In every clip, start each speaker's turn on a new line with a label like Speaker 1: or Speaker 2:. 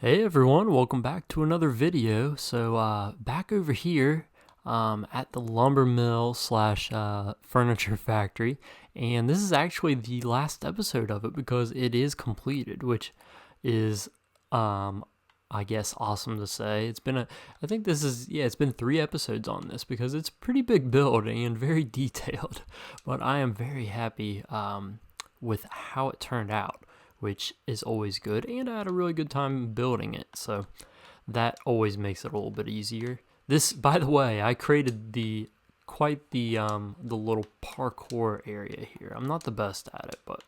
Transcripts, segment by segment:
Speaker 1: Hey everyone, welcome back to another video. So back over here at the lumber mill slash furniture factory, and this is actually the last episode of it because it is completed, which is I guess awesome to say. I think it's been 3 episodes on this because it's pretty big build and very detailed, but I am very happy with how it turned out, which is always good, and I had a really good time building it, so that always makes it a little bit easier. This, by the way, I created the little parkour area here. I'm not the best at it, but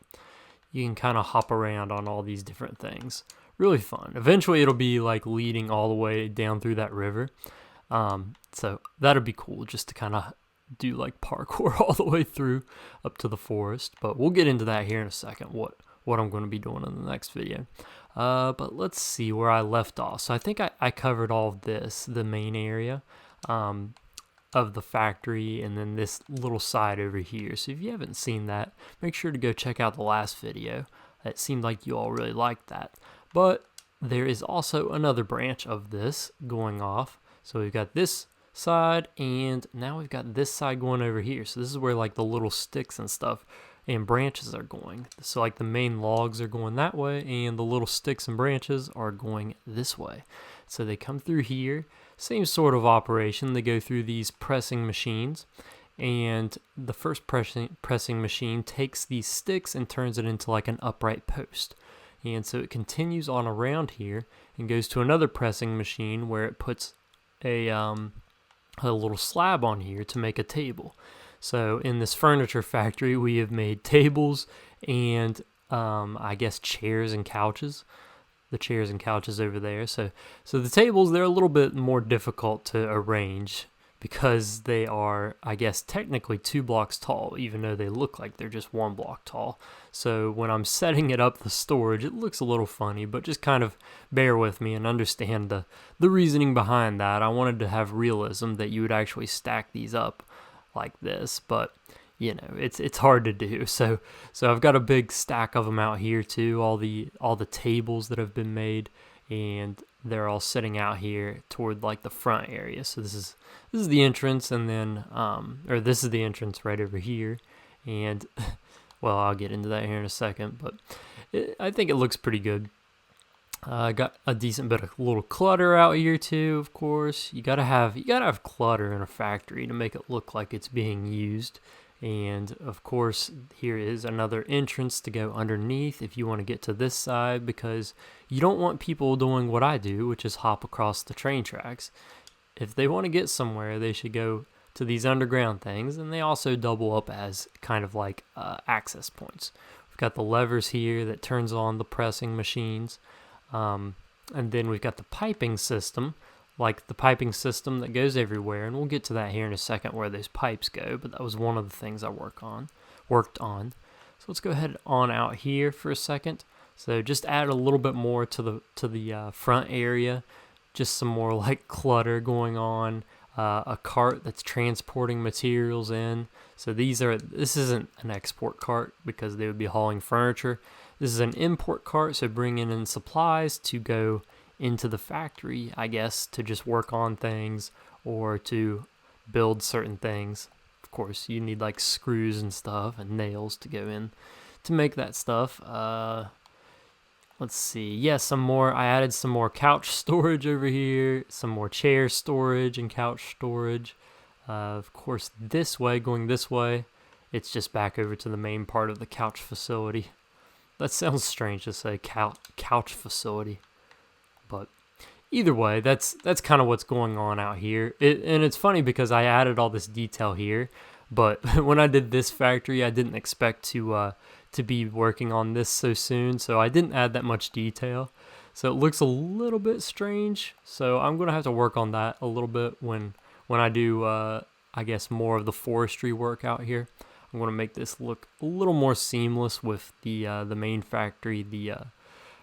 Speaker 1: you can kind of hop around on all these different things. Really fun. Eventually, it'll be like leading all the way down through that river. So that'd be cool, just to kind of do like parkour all the way through up to the forest. But we'll get into that here in a second. What I'm going to be doing in the next video. But let's see where I left off. So I think I covered all of this, the main area of the factory, and then this little side over here. So if you haven't seen that, make sure to go check out the last video. It seemed like you all really liked that. But there is also another branch of this going off. So we've got this side, and now we've got this side going over here. So this is where like the little sticks and stuff and branches are going. So like the main logs are going that way, and the little sticks and branches are going this way. So they come through here, same sort of operation. They go through these pressing machines, and the first pressing machine takes these sticks and turns it into like an upright post. And so it continues on around here and goes to another pressing machine where it puts a little slab on here to make a table. So in this furniture factory, we have made tables and I guess chairs and couches. The chairs and couches over there. So the tables, they're a little bit more difficult to arrange because they are, I guess, technically 2 blocks tall, even though they look like they're just 1 block tall. So when I'm setting it up, the storage, it looks a little funny, but just kind of bear with me and understand the reasoning behind that. I wanted to have realism that you would actually stack these up like this, but you know, it's hard to do. So I've got a big stack of them out here too, all the tables that have been made, and they're all sitting out here toward like the front area. So this is the entrance, and then or this is the entrance right over here, and well, I'll get into that here in a second, but I think it looks pretty good. I got a decent bit of little clutter out here too. Of course, you gotta have clutter in a factory to make it look like it's being used. And of course, here is another entrance to go underneath if you want to get to this side, because you don't want people doing what I do, which is hop across the train tracks. If they want to get somewhere, they should go to these underground things, and they also double up as kind of like access points. We've got the levers here that turns on the pressing machines, and then we've got the piping system, like the piping system that goes everywhere, and we'll get to that here in a second where those pipes go, but that was one of the things I worked on. So let's go ahead on out here for a second. So just add a little bit more to the front area, just some more like clutter going on, a cart that's transporting materials in. So this isn't an export cart because they would be hauling furniture. This is an import cart, so bringing in supplies to go into the factory, I guess, to just work on things or to build certain things. Of course, you need like screws and stuff and nails to go in to make that stuff. Let's see. Yeah, I added some more couch storage over here, some more chair storage and couch storage. Of course, going this way, it's just back over to the main part of the couch facility. That sounds strange to say, couch facility. But either way, that's kind of what's going on out here. And it's funny because I added all this detail here, but when I did this factory, I didn't expect to be working on this so soon, so I didn't add that much detail. So it looks a little bit strange. So I'm gonna have to work on that a little bit when I do, I guess, more of the forestry work out here. I'm gonna make this look a little more seamless with the main factory,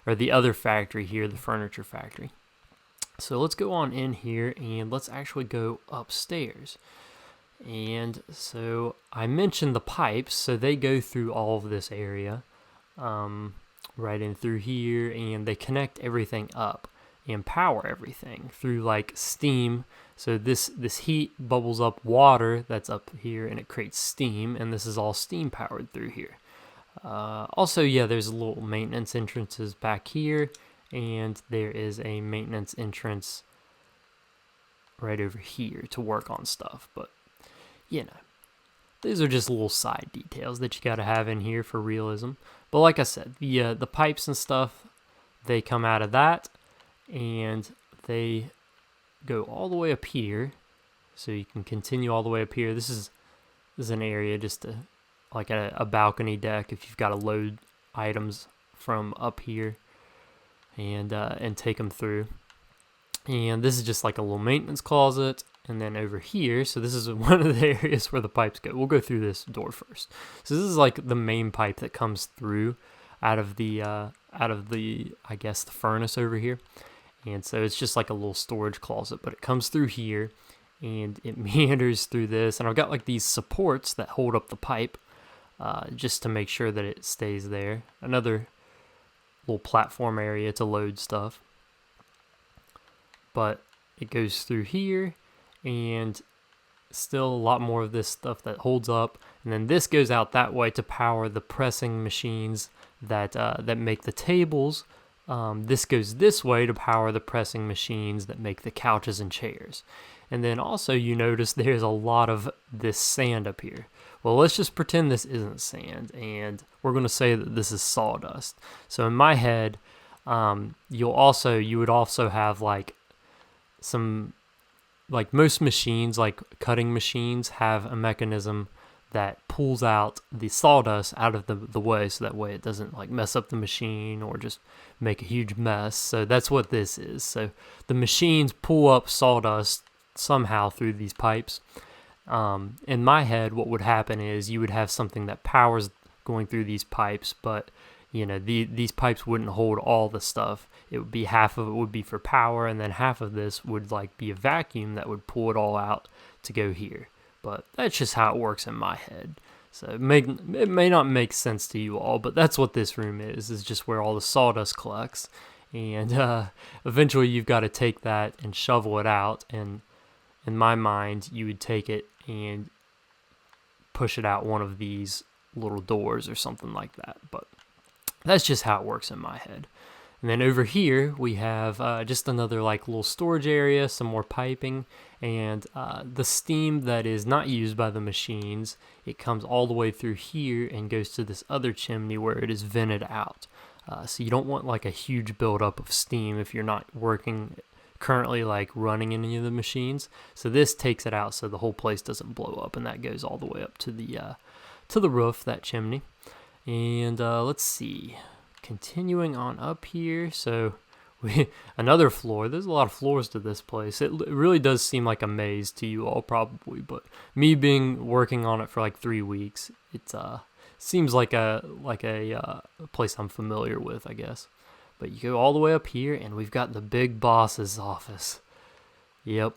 Speaker 1: or the other factory here, the furniture factory. So let's go on in here and let's actually go upstairs. And so I mentioned the pipes, so they go through all of this area, right in through here, and they connect everything up. and power everything through like steam. So this heat bubbles up water that's up here, and it creates steam, and this is all steam powered through here. Also, yeah, there's little maintenance entrances back here, and there is a maintenance entrance right over here to work on stuff. But, you know, these are just little side details that you got to have in here for realism. But like I said, the pipes and stuff, they come out of that, and they go all the way up here. So you can continue all the way up here. This is an area just like a balcony deck if you've got to load items from up here and take them through. And this is just like a little maintenance closet. And then over here, so this is one of the areas where the pipes go. We'll go through this door first. So this is like the main pipe that comes through out of the I guess the furnace over here. And so it's just like a little storage closet, but it comes through here and it meanders through this. And I've got like these supports that hold up the pipe just to make sure that it stays there. Another little platform area to load stuff. But it goes through here, and still a lot more of this stuff that holds up. And then this goes out that way to power the pressing machines that make the tables. This goes this way to power the pressing machines that make the couches and chairs. And then also you notice there's a lot of this sand up here. Well, let's just pretend this isn't sand, and we're going to say that this is sawdust. So in my head, you would also have like some, like most machines, like cutting machines, have a mechanism that pulls out the sawdust out of the way, so that way it doesn't like mess up the machine or just make a huge mess. So that's what this is. So the machines pull up sawdust somehow through these pipes. In my head, what would happen is you would have something that powers going through these pipes, but you know, these pipes wouldn't hold all the stuff. It would be half of it would be for power, and then half of this would like be a vacuum that would pull it all out to go here. But that's just how it works in my head. So it may not make sense to you all, but that's what this room is just where all the sawdust collects. And eventually you've got to take that and shovel it out. And in my mind, you would take it and push it out one of these little doors or something like that. But that's just how it works in my head. And then over here, we have just another like little storage area, some more piping, and the steam that is not used by the machines, it comes all the way through here and goes to this other chimney where it is vented out. So you don't want like a huge buildup of steam if you're not working currently like running any of the machines. So this takes it out so the whole place doesn't blow up, and that goes all the way up to the roof, that chimney. And let's see. Continuing on up here, so another floor. There's a lot of floors to this place. It really does seem like a maze to you all probably, but me working on it for like 3 weeks, it seems like a place I'm familiar with, I guess. But you go all the way up here, and we've got the big boss's office. Yep,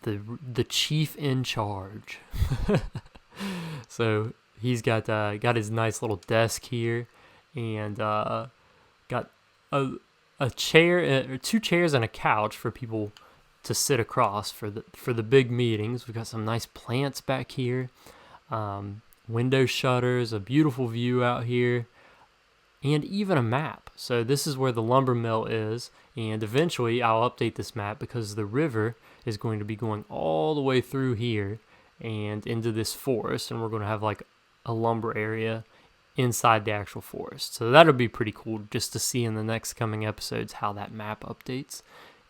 Speaker 1: the chief in charge. So he's got his nice little desk here. And got a chair, 2 chairs and a couch for people to sit across for the big meetings. We've got some nice plants back here, window shutters, a beautiful view out here, and even a map. So this is where the lumber mill is, and eventually I'll update this map because the river is going to be going all the way through here and into this forest, and we're going to have like a lumber area inside the actual forest. So that'll be pretty cool just to see in the next coming episodes how that map updates,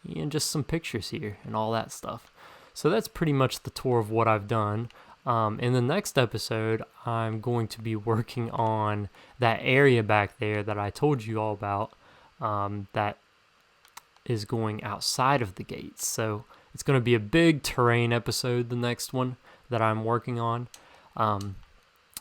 Speaker 1: and just some pictures here and all that stuff. So that's pretty much the tour of what I've done. In the next episode, I'm going to be working on that area back there that I told you all about, that is going outside of the gates. So it's going to be a big terrain episode, the next one that I'm working on.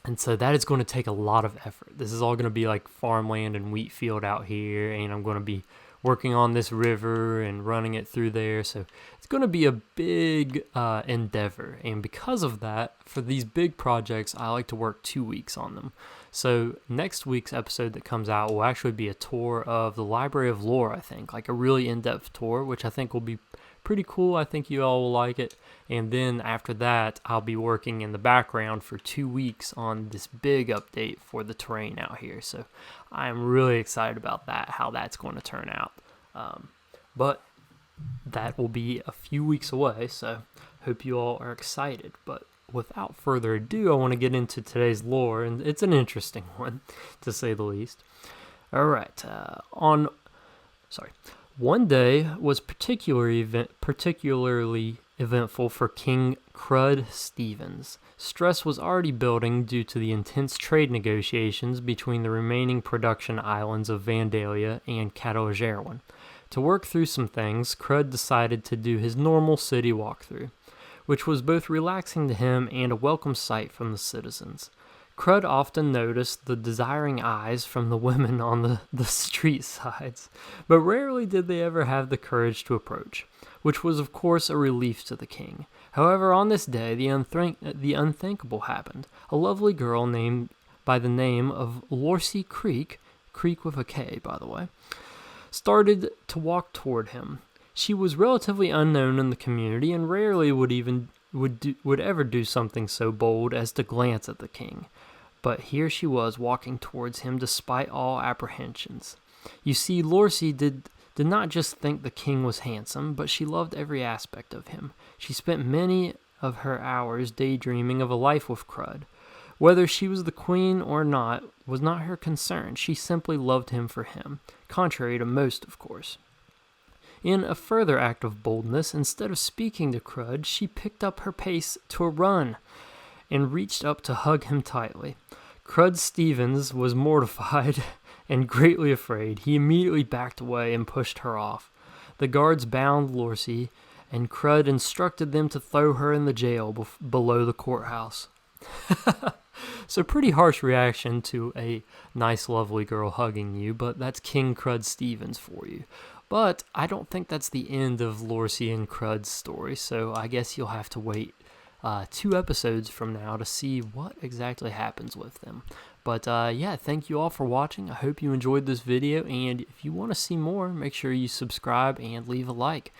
Speaker 1: And so that is going to take a lot of effort. This is all going to be like farmland and wheat field out here, and I'm going to be working on this river and running it through there. So it's going to be a big endeavor. And because of that, for these big projects, I like to work 2 weeks on them. So next week's episode that comes out will actually be a tour of the Library of Lore, I think, like a really in-depth tour, which I think will be pretty cool. I think you all will like it. And then after that, I'll be working in the background for 2 weeks on this big update for the terrain out here. So I'm really excited about that, how that's going to turn out. But that will be a few weeks away, so hope you all are excited. But without further ado, I want to get into today's lore, and it's an interesting one, to say the least. All right, one day was particularly eventful for King Crud Stevens. Stress was already building due to the intense trade negotiations between the remaining production islands of Vandalia and Catalogerawan. To work through some things, Crud decided to do his normal city walkthrough, which was both relaxing to him and a welcome sight from the citizens. Crud often noticed the desiring eyes from the women on the street sides, but rarely did they ever have the courage to approach, which was of course a relief to the king. However, on this day, the unthinkable happened. A lovely girl named by the name of Lorcy Creek with a K, by the way, started to walk toward him. She was relatively unknown in the community and rarely would ever do something so bold as to glance at the king. But here she was walking towards him despite all apprehensions. You see, Lorcy did not just think the king was handsome, but she loved every aspect of him. She spent many of her hours daydreaming of a life with Crud. Whether she was the queen or not was not her concern. She simply loved him for him, contrary to most, of course. In a further act of boldness, instead of speaking to Crud, she picked up her pace to a run and reached up to hug him tightly. Crud Stevens was mortified and greatly afraid. He immediately backed away and pushed her off. The guards bound Lorcy, and Crud instructed them to throw her in the jail below the courthouse. So pretty harsh reaction to a nice, lovely girl hugging you, but that's King Crud Stevens for you. But I don't think that's the end of Lorcy and Crud's story, so I guess you'll have to wait 2 episodes from now to see what exactly happens with them. But yeah, thank you all for watching. I hope you enjoyed this video, and if you want to see more, make sure you subscribe and leave a like.